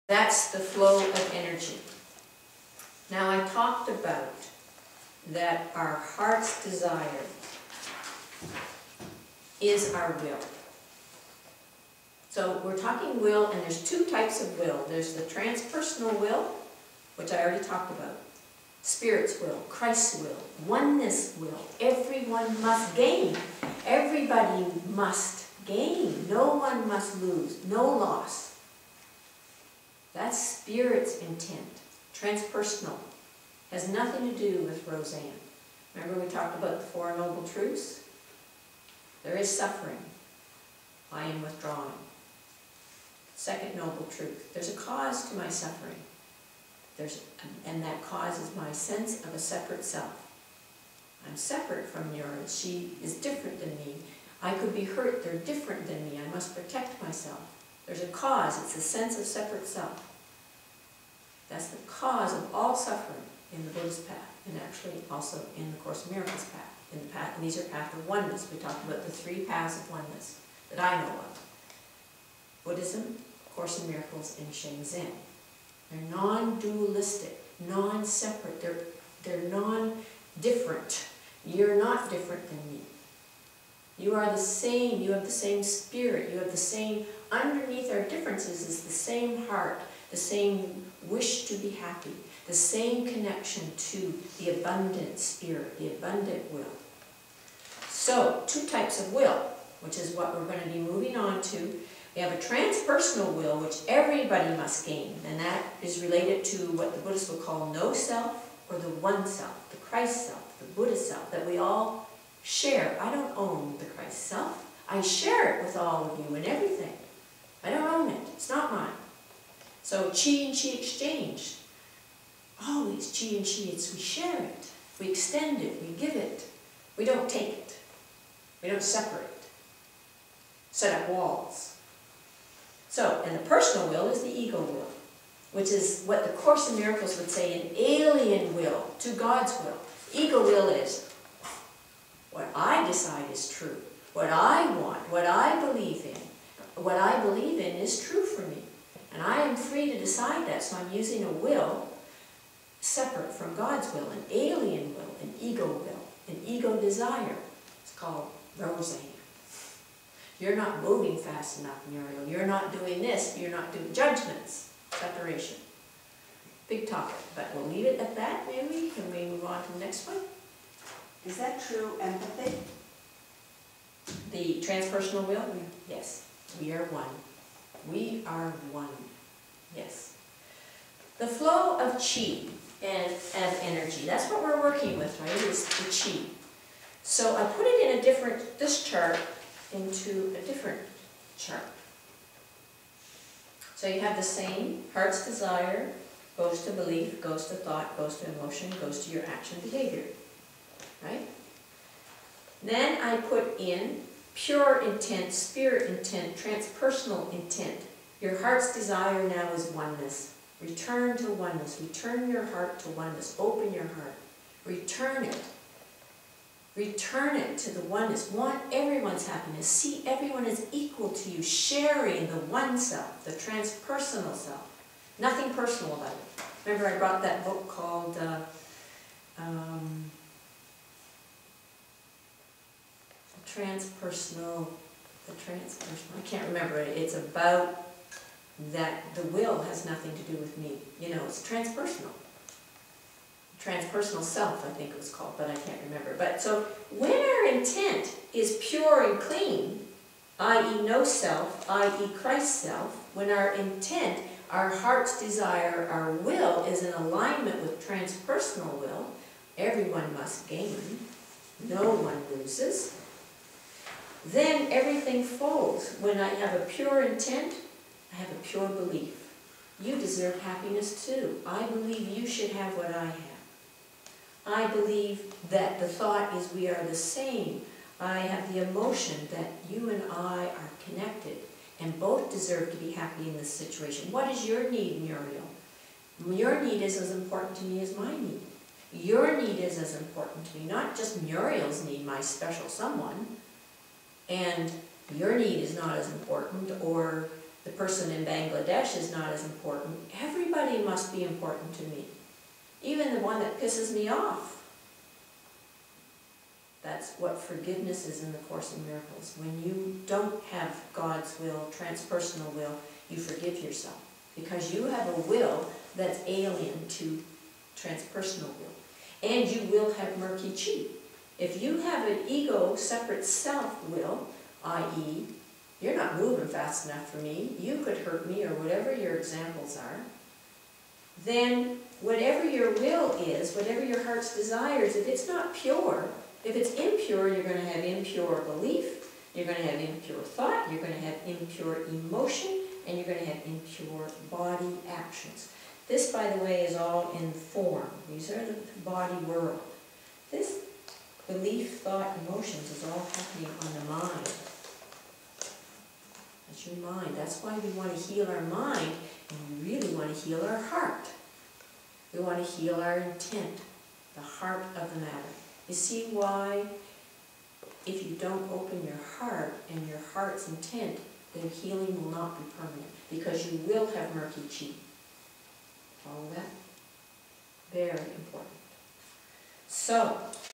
That's the flow of energy. Now I talked about that our heart's desire is our will. So we're talking will, and there's two types of will. There's the transpersonal will, which I already talked about. Spirit's will, Christ's will, oneness will. Everyone must gain. Everybody must gain. No one must lose. No loss. That's Spirit's intent. Transpersonal. Has nothing to do with Roseanne. Remember we talked about the Four Noble Truths? There is suffering. I am withdrawing. Second noble truth. There's a cause to my suffering. And that cause is my sense of a separate self. I'm separate from yours. She is different than me. I could be hurt. They're different than me. I must protect myself. There's a cause. It's a sense of separate self. That's the cause of all suffering in the Buddhist path, and actually also in the Course in Miracles path. In the path, and these are paths of oneness. We talked about the three paths of oneness that I know of. Buddhism, Course in Miracles, and Shenzhen. They're non-dualistic, non-separate. They're non-different. You're not different than me. You are the same. You have the same spirit. You have the same, underneath our differences is the same heart, the same wish to be happy, the same connection to the abundant spirit, the abundant will. So, two types of will, which is what we're going to be moving on to. We have a transpersonal will, which everybody must gain, and that is related to what the Buddhists would call no self, or the one self, the Christ self, the Buddha self, that we all share. I don't own the Christ self. I share it with all of you and everything. I don't own it. It's not mine. So chi and chi exchange. Always chi and chi, we share it. We extend it. We give it. We don't take it. We don't separate. Set up walls. So, and the personal will is the ego will, which is what the Course in Miracles would say an alien will to God's will. Ego will is what I decide is true, what I want, what I believe in. What I believe in is true for me. And I am free to decide that, so I'm using a will separate from God's will, an alien will, an ego desire. It's called Roseanne. You're not moving fast enough, Muriel. You're not doing this. You're not doing judgments. Separation. Big topic, but we'll leave it at that, maybe. Can we move on to the next one? Is that true empathy? The transpersonal will? Yes. We are one. We are one. Yes. The flow of chi and of energy. That's what we're working with, right? Is the chi. So I put it in this chart into a different chart. So you have the same heart's desire, goes to belief, goes to thought, goes to emotion, goes to your action behavior. Right? Then I put in pure intent, spirit intent, transpersonal intent. Your heart's desire now is oneness. Return to oneness. Return your heart to oneness. Open your heart. Return it. Return it to the oneness. Want everyone's happiness. See everyone as equal to you. Sharing the one self, the transpersonal self. Nothing personal about it. Remember I brought that book called transpersonal, I can't remember it. It's about that the will has nothing to do with me. You know, it's transpersonal. Transpersonal self, I think it was called, but I can't remember. But so when our intent is pure and clean, i.e. no self, i.e. Christ self, when our intent, our heart's desire, our will is in alignment with transpersonal will, everyone must gain, no one loses, then everything folds. When I have a pure intent, I have a pure belief. You deserve happiness too. I believe you should have what I have. I believe that the thought is we are the same. I have the emotion that you and I are connected and both deserve to be happy in this situation. What is your need, Muriel? Your need is as important to me as my need. Your need is as important to me, not just Muriel's need, my special someone. And your need is not as important, or the person in Bangladesh is not as important. Everybody must be important to me. Even the one that pisses me off. That's what forgiveness is in the Course in Miracles. When you don't have God's will, transpersonal will, you forgive yourself. Because you have a will that's alien to transpersonal will. And you will have murky chi. If you have an ego, separate self-will, i.e., you're not moving fast enough for me, you could hurt me, or whatever your examples are, then whatever your will is, whatever your heart's desires, if it's not pure, if it's impure, you're going to have impure belief, you're going to have impure thought, you're going to have impure emotion, and you're going to have impure body actions. This, by the way, is all in form. These are the body world. This belief, thought, emotions is all happening on the mind. That's your mind. That's why we want to heal our mind, and we really want to heal our heart. We want to heal our intent, the heart of the matter. You see why, if you don't open your heart and your heart's intent, then healing will not be permanent, because you will have murky chi. Follow that? Very important. So,